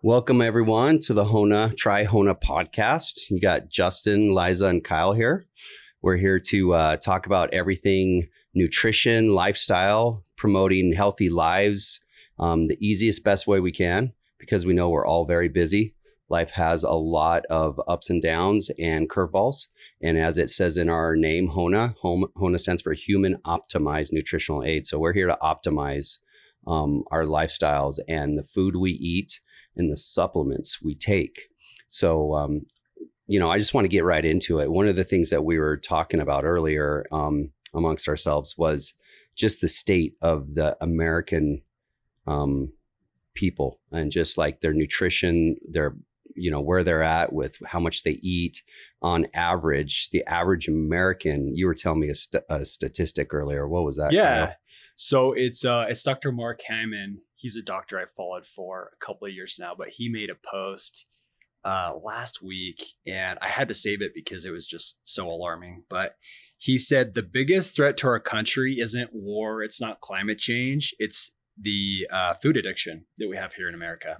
Welcome everyone to the Try Hona podcast. You got Justin, Liza, and Kyle here. We're here to talk about everything nutrition, lifestyle, promoting healthy lives, the easiest, best way we can, because we know we're all very busy. Life has a lot of ups and downs and curveballs. And as it says in our name, Hona stands for Human Optimized Nutritional Aid. So we're here to optimize our lifestyles and the food we eat and the supplements we take. So, I just want to get right into it. One of the things that we were talking about earlier amongst ourselves was just the state of the American people and just like their nutrition, their, where they're at with how much they eat on average. The average American, you were telling me a statistic earlier. What was that? Yeah. Kyle? So it's Dr. Mark Hammond. He's a doctor I've followed for a couple of years now, but he made a post last week and I had to save it because it was just so alarming. But he said the biggest threat to our country isn't war. It's not climate change. It's the food addiction that we have here in America.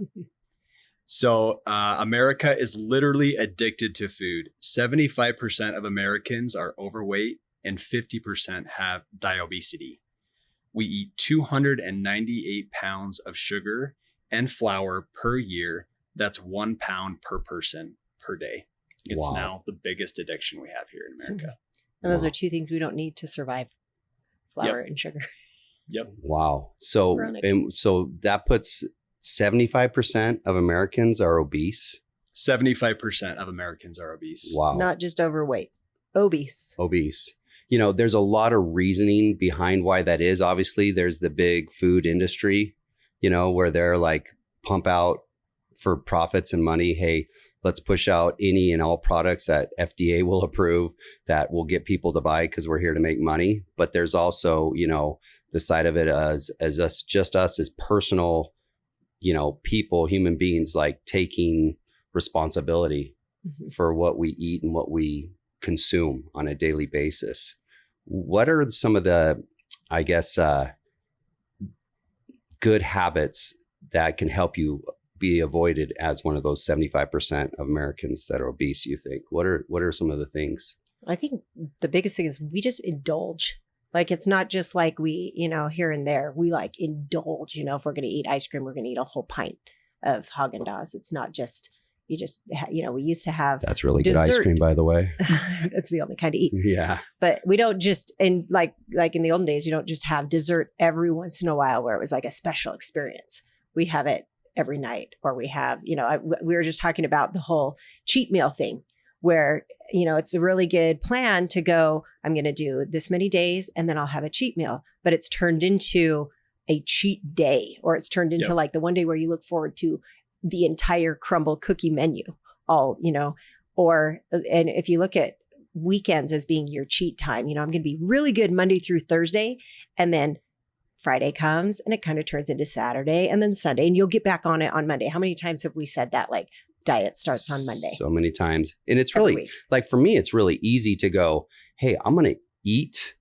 So America is literally addicted to food. 75% of Americans are overweight and 50% have diabetes. We eat 298 pounds of sugar and flour per year. That's 1 pound per person per day. It's now the biggest addiction we have here in America. And those are two things we don't need to survive: flour and sugar. Yep. Wow. So that puts 75% of Americans are obese. 75% of Americans are obese. Wow. Not just overweight, obese. There's a lot of reasoning behind why that is. Obviously, there's the big food industry, where they're like pump out for profits and money. Hey, let's push out any and all products that FDA will approve that will get people to buy because we're here to make money. But there's also, the side of it as us as personal, people, human beings, like taking responsibility for what we eat and what we consume on a daily basis. What are some of the, good habits that can help you be avoided as one of those 75% of Americans that are obese, you think? What are some of the things? I think the biggest thing is we just indulge. Like, it's not just like we, here and there, we like indulge, if we're going to eat ice cream, we're going to eat a whole pint of Haagen-Dazs. It's not just, we used to have That's really dessert. Good ice cream, by the way. That's the only kind to eat. Yeah. But we don't just, and like in the olden days, you don't just have dessert every once in a while where it was like a special experience. We have it every night, or we have, we were just talking about the whole cheat meal thing where, it's a really good plan to go, I'm going to do this many days and then I'll have a cheat meal, but it's turned into a cheat day, or it's turned into like the one day where you look forward to the entire crumble cookie menu, and if you look at weekends as being your cheat time, I'm going to be really good Monday through Thursday, and then Friday comes and it kind of turns into Saturday and then Sunday, and you'll get back on it on Monday. How many times have we said that? Like, diet starts on Monday. So many times. And it's really like, for me, it's really easy to go, hey, I'm going to eat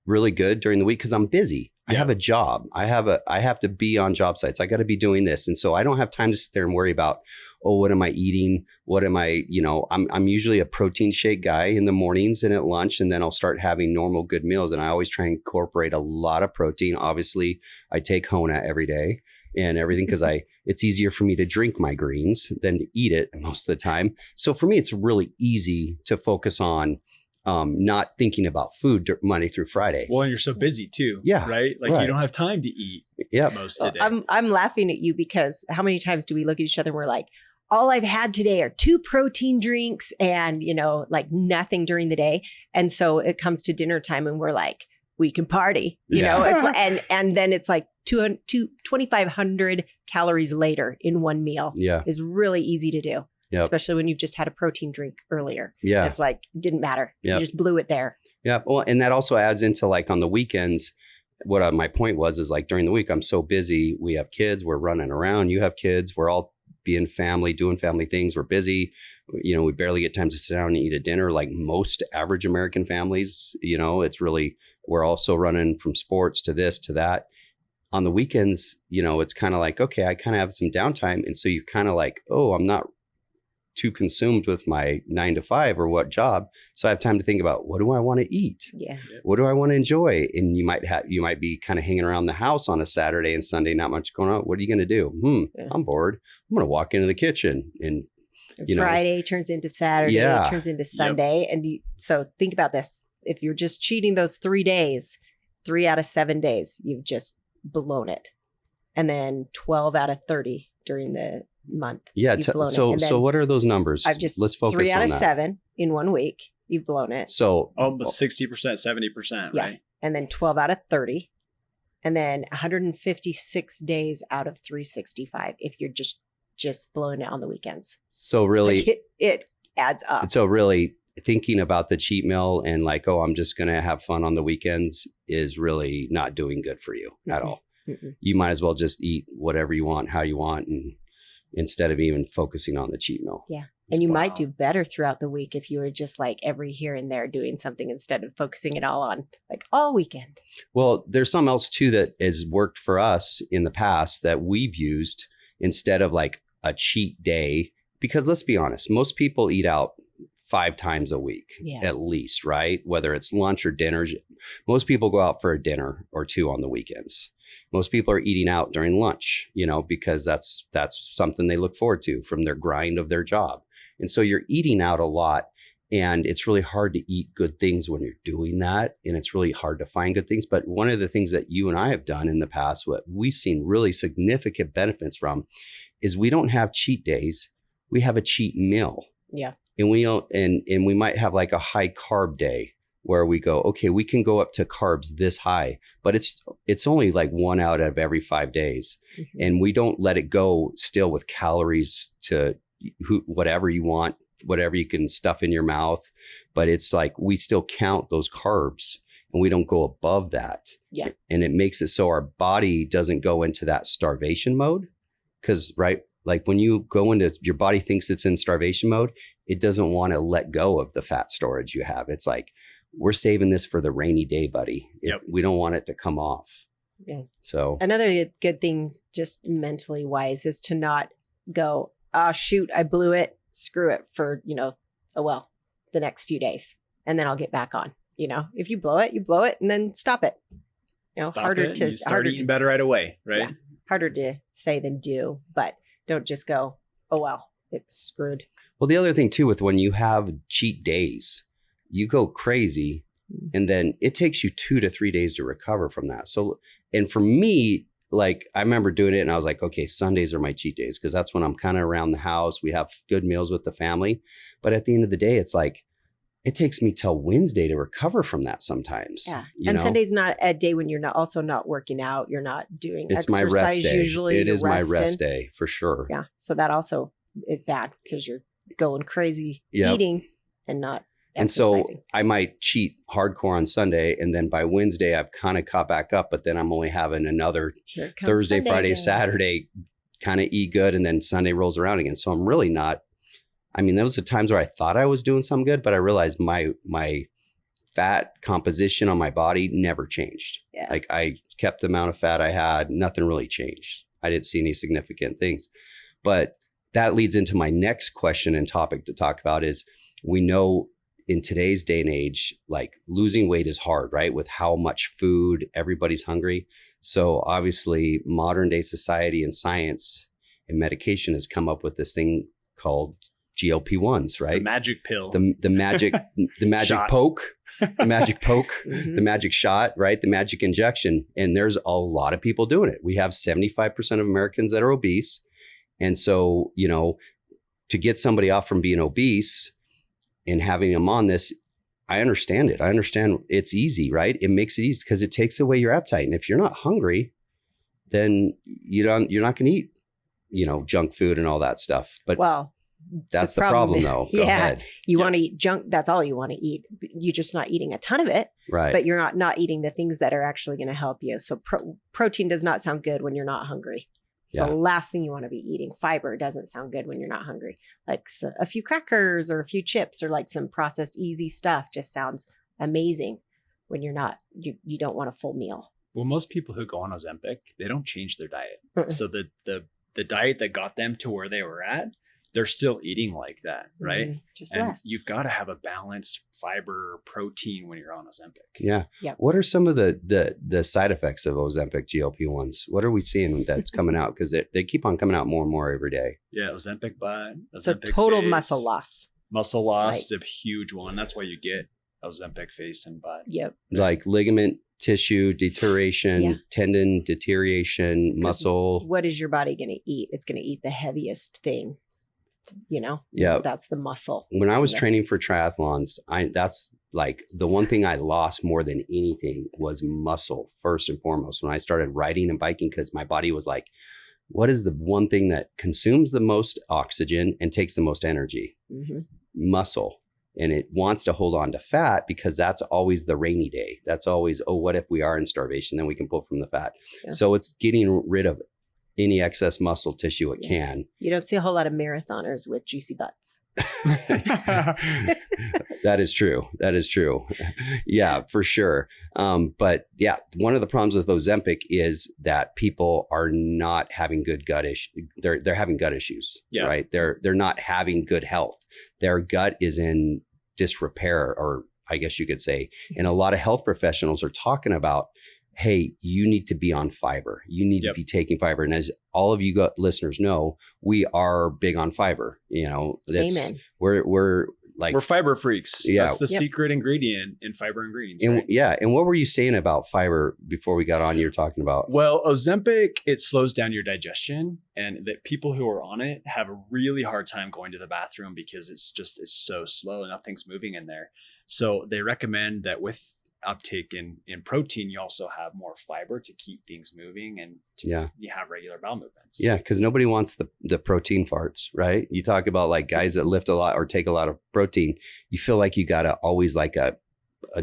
really good during the week because I'm busy. I have a job. I have to be on job sites. I got to be doing this. And so I don't have time to sit there and worry about, what am I eating? What am I, I'm usually a protein shake guy in the mornings and at lunch, and then I'll start having normal good meals. And I always try and incorporate a lot of protein. Obviously, I take Hona every day and everything because it's easier for me to drink my greens than to eat it most of the time. So for me, it's really easy to focus on not thinking about food Monday through Friday. Well, and you're so busy too. Yeah. Right? Like you don't have time to eat most of the day. I'm laughing at you because how many times do we look at each other and we're like, all I've had today are 2 protein drinks and, like nothing during the day. And so it comes to dinner time and we're like, we can party, it's and then it's like 2,500 calories later in one meal is really easy to do. Yep. Especially when you've just had a protein drink earlier. Yeah. It's like, it didn't matter. Yep. You just blew it there. Yeah. Well, and that also adds into like on the weekends, what my point was is like during the week, I'm so busy. We have kids, we're running around. You have kids, we're all being family, doing family things. We're busy. We barely get time to sit down and eat a dinner like most average American families. It's really, we're also running from sports to this, to that. on the weekends, it's kind of like, okay, I kind of have some downtime. And so you're kind of like, oh, I'm not too consumed with my 9 to 5 or what job. So I have time to think about, what do I want to eat? Yeah. What do I want to enjoy? And you might be kind of hanging around the house on a Saturday and Sunday, not much going on. What are you going to do? I'm bored. I'm going to walk into the kitchen and Friday turns into Saturday, turns into Sunday. And so think about this. If you're just cheating those 3 days, 3 out of 7 days, you've just blown it. And then 12 out of 30 during the month. Yeah. So what are those numbers? Let's focus on 3 out of 7 in 1 week. You've blown it. So almost 60%, 70%, yeah. right? And then 12 out of 30. And then 156 days out of 365 if you're just blowing it on the weekends. So really, it adds up. So really thinking about the cheat meal and like, oh, I'm just going to have fun on the weekends is really not doing good for you at all. You might as well just eat whatever you want, how you want, and instead of even focusing on the cheat meal. Yeah. And you might do better throughout the week if you were just like every here and there doing something instead of focusing it all on like all weekend. Well, there's something else too that has worked for us in the past that we've used instead of like a cheat day, because let's be honest, most people eat out 5 times a week at least, right? Whether it's lunch or dinners. Most people go out for a dinner or 2 on the weekends. Most people are eating out during lunch, because that's something they look forward to from their grind of their job. And so you're eating out a lot, and it's really hard to eat good things when you're doing that. And it's really hard to find good things. But one of the things that you and I have done in the past, what we've seen really significant benefits from, is we don't have cheat days. We have a cheat meal. Yeah. And we might have like a high carb day where we go, okay, we can go up to carbs this high, but it's only like 1 out of every 5 days. And we don't let it go still with calories to whatever you want, whatever you can stuff in your mouth. But it's like, we still count those carbs and we don't go above that. Yeah. And it makes it so our body doesn't go into that starvation mode. Because, right, like when you go into, your body thinks it's in starvation mode, it doesn't want to let go of the fat storage you have. It's like, we're saving this for the rainy day, buddy. We don't want it to come off. Yeah. So another good thing, just mentally wise, is to not go, oh, shoot, I blew it. Screw it for, the next few days. And then I'll get back on. If you blow it and then stop it. You start eating better right away, right? Yeah. Harder to say than do, but don't just go, oh, well, it's screwed. Well, the other thing too, with when you have cheat days, you go crazy and then it takes you 2 to 3 days to recover from that. So, and for me, like I remember doing it and I was like, okay, Sundays are my cheat days because that's when I'm kind of around the house. We have good meals with the family. But at the end of the day, it's like, it takes me till Wednesday to recover from that sometimes. Yeah. And Sunday's not a day when you're not working out. You're not doing exercise my rest day. Usually. It is my rest day for sure. Yeah. So that also is bad because you're going crazy eating and not exercising. And so I might cheat hardcore on Sunday and then by Wednesday I've kind of caught back up, but then I'm only having another Thursday, Sunday, Friday, Saturday kind of eat good. And then Sunday rolls around again. So I'm really not, there was times where I thought I was doing something good, but I realized my fat composition on my body never changed. Yeah. Like I kept the amount of fat I had, nothing really changed. I didn't see any significant things. But that leads into my next question and topic to talk about is, we know in today's day and age, like losing weight is hard, right? With how much food, everybody's hungry. So obviously modern day society and science and medication has come up with this thing called GLP-1s, right? The magic pill. The magic poke, the magic poke, the magic shot, right? The magic injection. And there's a lot of people doing it. We have 75% of Americans that are obese. And so, to get somebody off from being obese and having them on this, I understand it. I understand it's easy, right? It makes it easy because it takes away your appetite. And if you're not hungry, then you're not going to eat, junk food and all that stuff. But that's the problem though. Go ahead. You want to eat junk. That's all you want to eat. You're just not eating a ton of it, right? But you're not eating the things that are actually going to help you. So protein does not sound good when you're not hungry. So the last thing you want to be eating. Fiber doesn't sound good when you're not hungry. Like a few crackers or a few chips or like some processed easy stuff just sounds amazing when you're not, you don't want a full meal. Well, most people who go on Ozempic, they don't change their diet. Mm-mm. So the diet that got them to where they were at, they're still eating like that, right? Mhm. Just And less. you've got to have a balanced fiber protein when you're on Ozempic. Yeah. Yep. What are some of the side effects of Ozempic GLP-1s? What are we seeing that's coming out? Because they keep on coming out more and more every day. Yeah, Ozempic butt, So Ozempic total face. muscle loss. Muscle loss Right. is a huge one. That's why you get Ozempic face and butt. Yep. Like ligament tissue deterioration, Yeah. tendon deterioration, 'Cause muscle. What is your body going to eat? It's going to eat the heaviest thing. Yeah. That's the muscle. When I was Yeah. training for triathlons, that's like the one thing I lost more than anything was muscle, first and foremost. When I started riding and biking, because my body was like, what is the one thing that consumes the most oxygen and takes the most energy? Mhm. Muscle. And it wants to hold on to fat because that's always the rainy day. That's always, oh, what if we are in starvation? Then we can pull from the fat. Yeah. So it's getting rid of any excess muscle tissue it Yeah. can. You don't see a whole lot of marathoners with juicy butts. That is true. That is true. Yeah, for sure. But yeah, one of the problems with Ozempic is that people are not having good gut issues. They're having gut issues, Yeah. right? They're not having good health. Their gut is in disrepair, or I guess you could say. And a lot of health professionals are talking about, hey, you need to be on fiber. You need Yep. to be taking fiber. And as all of you listeners know, we are big on fiber. You know, Amen. we're like, We're fiber freaks. Yeah. That's the Yep. secret ingredient in fiber and greens. and right? yeah. And what were you saying about fiber before we got on? You were talking about, Well, Ozempic, it slows down your digestion, and that people who are on it have a really hard time going to the bathroom because it's so slow and nothing's moving in there. So they recommend that with uptake in protein, you also have more fiber to keep things moving and you have regular bowel movements. yeah, because nobody wants the protein farts, right? You talk about like guys that lift a lot or take a lot of protein. You feel like you got to always like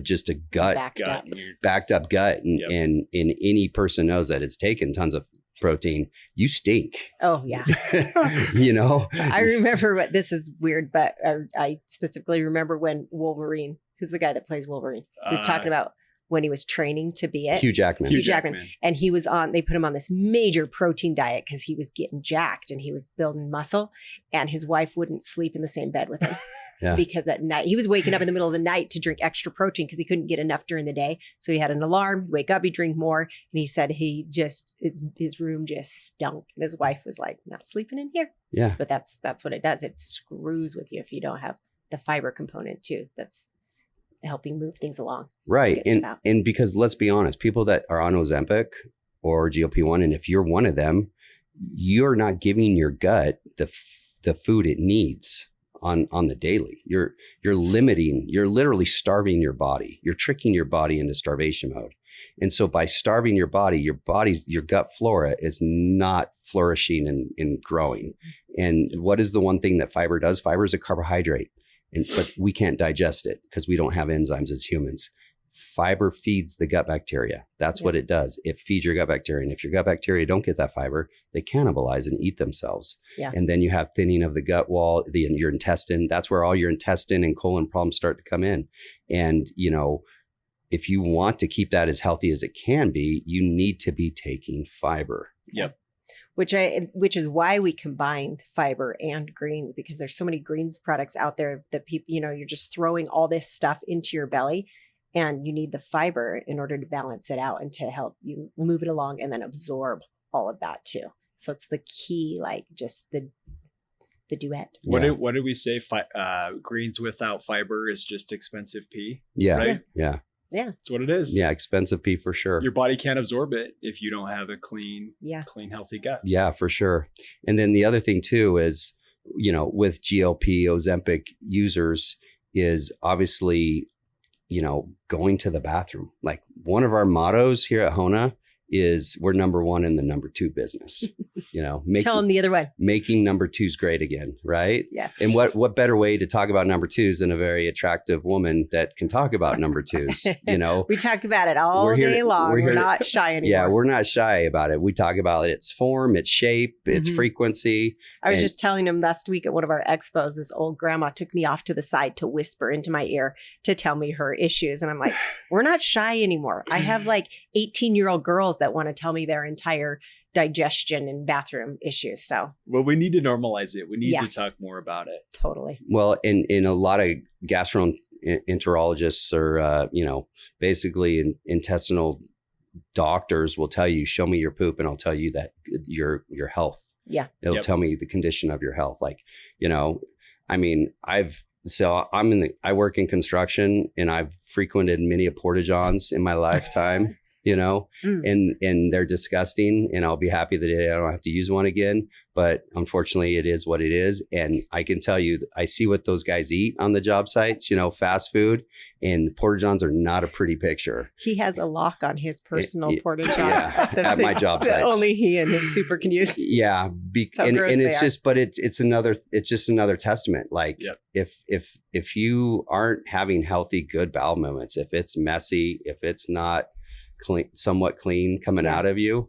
just a Backed Gut, up. and you're- backed up gut. And, Yep. and any person knows that it's taken tons of protein. You stink, Oh, yeah. you know? I remember what this is weird, but I specifically remember when Wolverine, who's the guy that plays Wolverine, was talking about when he was training to be it. Hugh Jackman. Hugh Jackman. And he was they put him on this major protein diet because he was getting jacked and he was building muscle. And his wife wouldn't sleep in the same bed with him. Yeah. Because at night, he was waking up in the middle of the night to drink extra protein because he couldn't get enough during the day. So he had an alarm, he'd wake up, he'd drink more. And he said his room just stunk. And his wife was like, not sleeping in here. Yeah. But that's what it does. It screws with you if you don't have the fiber component too. That's helping move things along. Right. Gets it out. And because let's be honest, people that are on Ozempic or GLP-1, and if you're one of them, you're not giving your gut the food it needs on the daily. You're literally starving your body. You're tricking your body into starvation mode. And so by starving your gut flora is not flourishing and growing. And what is the one thing that fiber does? Fiber is a carbohydrate. But we can't digest it because we don't have enzymes as humans. Fiber feeds the gut bacteria. That's what it does. It feeds your gut bacteria. And if your gut bacteria don't get that fiber, they cannibalize and eat themselves. Yeah. And then you have thinning of the gut wall, your intestine. That's where all your intestine and colon problems start to come in. And, you know, if you want to keep that as healthy as it can be, you need to be taking fiber. Yep. Which is why we combine fiber and greens, because there's so many greens products out there that people, you know, you're just throwing all this stuff into your belly and you need the fiber in order to balance it out and to help you move it along and then absorb all of that too. So it's the key, like just the duet. What Yeah. did we say? Greens without fiber is just expensive pee. Yeah. Right? Yeah. That's what it is. Yeah. Expensive pee for sure. Your body can't absorb it if you don't have a clean, Yeah. healthy gut. Yeah, for sure. And then the other thing too is, you know, with GLP, Ozempic users is obviously, you know, going to the bathroom. Like one of our mottos here at Hona is we're number one in the number two business. Tell them the other one. Making number twos great again, right? Yeah. And what better way to talk about number twos than a very attractive woman that can talk about number twos? We talk about it all day long. We're not shy anymore. Yeah, we're not shy about it. We talk about its form, its shape, its frequency. I was just telling him last week at one of our expos, this old grandma took me off to the side to whisper into my ear to tell me her issues. And I'm like, we're not shy anymore. I have like 18-year-old girls that want to tell me their entire digestion and bathroom issues. So, well, we need to normalize it. We need to talk more about it. Totally. Well, in a lot of gastroenterologists or, basically intestinal doctors will tell you, show me your poop and I'll tell you that your health. Yeah. It'll tell me the condition of your health. Like, I work in construction and I've frequented many porta-johns in my lifetime. And they're disgusting, and I'll be happy the day I don't have to use one again. But unfortunately, it is what it is. And I can tell you, I see what those guys eat on the job sites, fast food, and the porta-johns are not a pretty picture. He has a lock on his personal porta-john. Yeah, at my job sites. Only he and his super can use. Yeah. And it's just, but it's just another testament. Like if you aren't having healthy, good bowel movements, if it's messy, if it's not somewhat clean coming out of you,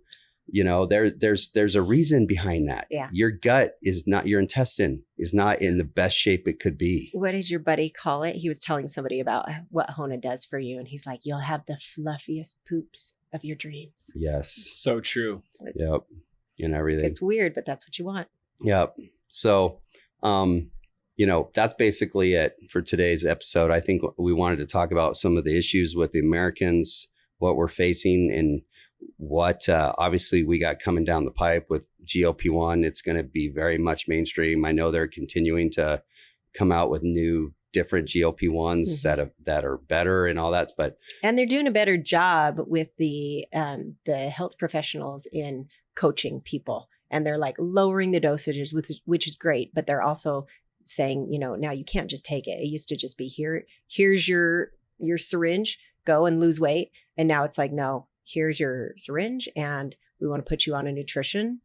there's a reason behind that. Yeah. Your gut is not, your intestine is not in the best shape it could be. What did your buddy call it? He was telling somebody about what Hona does for you. And he's like, you'll have the fluffiest poops of your dreams. Yes. So true. Yep. And everything. It's weird, but that's what you want. Yep. So, that's basically it for today's episode. I think we wanted to talk about some of the issues with the Americans, what we're facing, and what obviously we got coming down the pipe with GLP-1. It's going to be very much mainstream. I know they're continuing to come out with new different GLP-1s that are better and all that, and they're doing a better job with the health professionals in coaching people, and they're like lowering the dosages, which is great, but they're also saying, now you can't just take it. It used to just be here's your syringe, go and lose weight. And now it's like, no, here's your syringe and we want to put you on a nutrition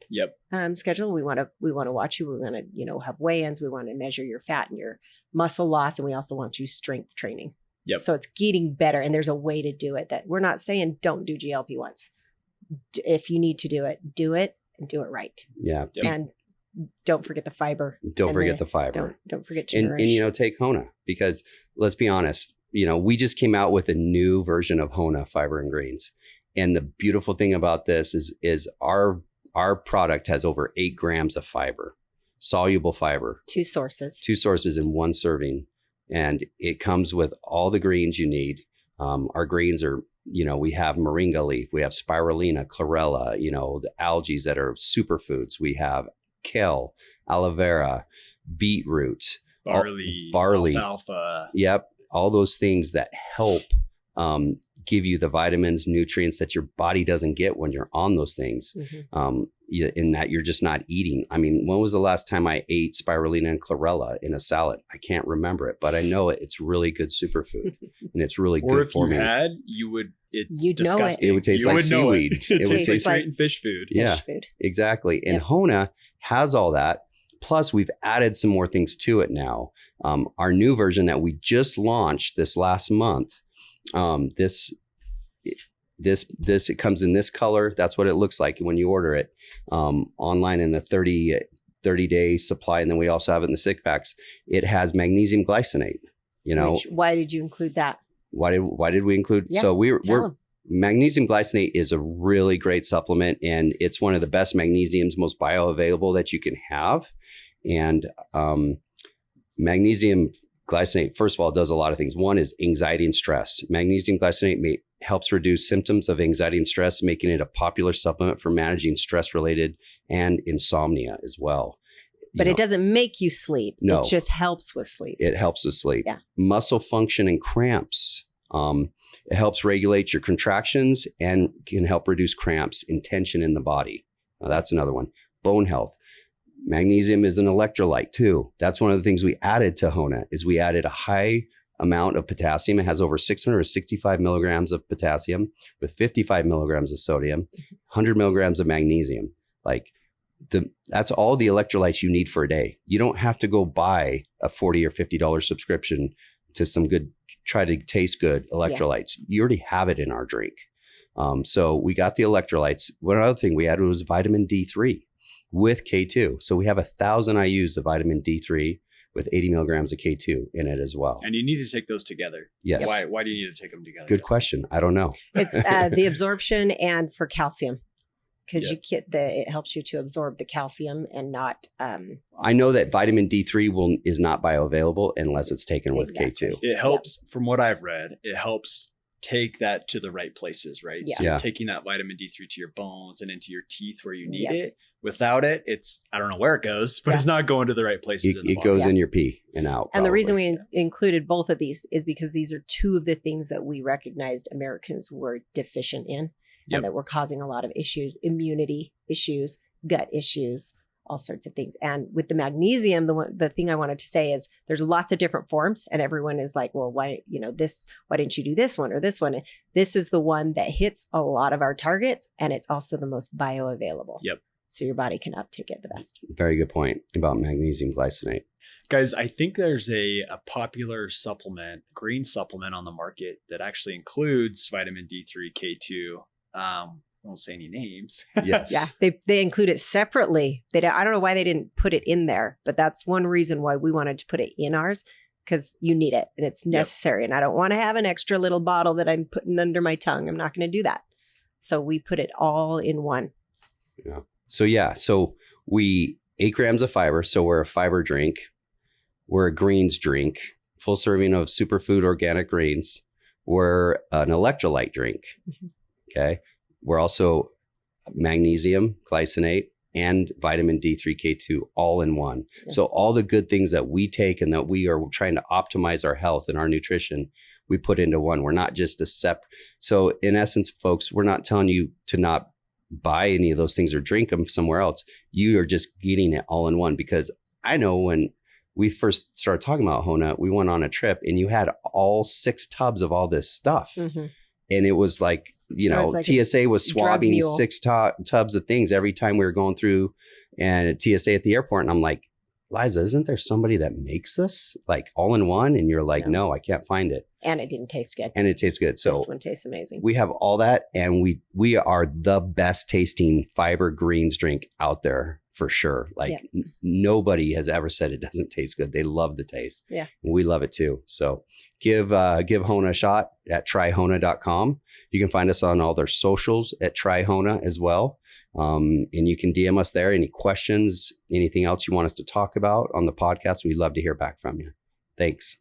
schedule. We want to watch you. We want to, have weigh-ins. We want to measure your fat and your muscle loss. And we also want you strength training. Yep. So it's getting better. And there's a way to do it that we're not saying don't do GLP-1s. If you need to do it and do it right. Yeah. Yep. And don't forget the fiber. Don't forget the fiber. Don't forget to nourish. And take Hona, because let's be honest, we just came out with a new version of Hona Fiber and Greens. And the beautiful thing about this is our product has over 8 grams of fiber, soluble fiber. 2 sources. 2 sources in 1 serving. And it comes with all the greens you need. Our greens are, we have moringa leaf, we have spirulina, chlorella, the algae that are superfoods. We have kale, aloe vera, beetroot, barley, alfalfa. Yep. All those things that help give you the vitamins, nutrients that your body doesn't get when you're on those things. In that you're just not eating. I mean, when was the last time I ate spirulina and chlorella in a salad? I can't remember it, but I know it's really good superfood and it's really good for me. Or if you had, you would, it's You'd disgusting. It would taste like seaweed. It would taste like fish food. Yeah, food. Exactly. And Hona has all that. Plus, we've added some more things to it now. Our new version that we just launched this last month, it comes in this color. That's what it looks like when you order it online in the 30-day supply. And then we also have it in the 6-packs. It has magnesium glycinate. Why did you include that? Why did we include? Yeah, so we're magnesium glycinate is a really great supplement, and it's one of the best magnesiums, most bioavailable that you can have. And magnesium glycinate, first of all, does a lot of things. One is anxiety and stress. Magnesium glycinate helps reduce symptoms of anxiety and stress, making it a popular supplement for managing stress-related and insomnia as well. But it doesn't make you sleep. No. It just helps with sleep. It helps with sleep. Yeah. Muscle function and cramps. It helps regulate your contractions and can help reduce cramps and tension in the body. Now, that's another one. Bone health. Magnesium is an electrolyte too. That's one of the things we added to Hona is we added a high amount of potassium. It has over 665 milligrams of potassium with 55 milligrams of sodium, 100 milligrams of magnesium. Like that's all the electrolytes you need for a day. You don't have to go buy a $40 or $50 subscription to some good, try to taste good electrolytes. You already have it in our drink. So we got the electrolytes. One other thing we added was vitamin D3 with K2. So we have 1,000 IUs of vitamin D3 with 80 milligrams of K2 in it as well. And you need to take those together. Yes. Why do you need to take them together? Good question. I don't know. It's the absorption and for calcium. Because Yep. it helps you to absorb the calcium and not. I know that vitamin D3 is not bioavailable unless it's taken with Exactly. K2. It helps, from what I've read, it helps take that to the right places, right? Yeah. So you're Yeah. taking that vitamin D3 to your bones and into your teeth where you need Yep. it. Without it, I don't know where it goes, but Yeah. it's not going to the right places. in the It body. goes Yeah. in your pee and out. And the reason probably. we included both of these is because these are two of the things that we recognized Americans were deficient in. Yep. And that were causing a lot of issues, immunity issues, gut issues, all sorts of things. And with the magnesium, the thing I wanted to say is there's lots of different forms, and everyone is like, well, why didn't you do this one or this one? This is the one that hits a lot of our targets, and it's also the most bioavailable. Yep. So your body can uptake it the best. Very good point about magnesium glycinate. Guys, I think there's a popular supplement, green supplement on the market that actually includes vitamin D3, K2. I won't say any names. Yes. Yeah, they include it separately. I don't know why they didn't put it in there, but that's one reason why we wanted to put it in ours, because you need it and it's necessary. And I don't want to have an extra little bottle that I'm putting under my tongue. I'm not going to do that. So we put it all in one. Yeah. So we 8 grams of fiber. So we're a fiber drink. We're a greens drink, full serving of superfood organic greens. We're an electrolyte drink. Mhm. Okay. We're also magnesium glycinate and vitamin D3, K2 all in one. Yeah. So all the good things that we take and that we are trying to optimize our health and our nutrition, we put into one. We're not just So in essence, folks, we're not telling you to not buy any of those things or drink them somewhere else. You are just getting it all in one, because I know when we first started talking about Hona, we went on a trip and you had all 6 tubs of all this stuff. Mhm. And it was like, like TSA was swabbing mule. 6 tubs of things every time we were going through, and at TSA at the airport. And I'm like, Liza, isn't there somebody that makes this like all in one? And you're like, no, I can't find it. And it didn't taste good. And it tastes good. So this one tastes amazing. we have all that, and we are the best tasting fiber greens drink out there for sure. Like nobody has ever said it doesn't taste good. They love the taste. Yeah. And we love it too. So give Hona a shot at tryhona.com. You can find us on all their socials at tryhona as well. And you can DM us there. Any questions, anything else you want us to talk about on the podcast, we'd love to hear back from you. Thanks.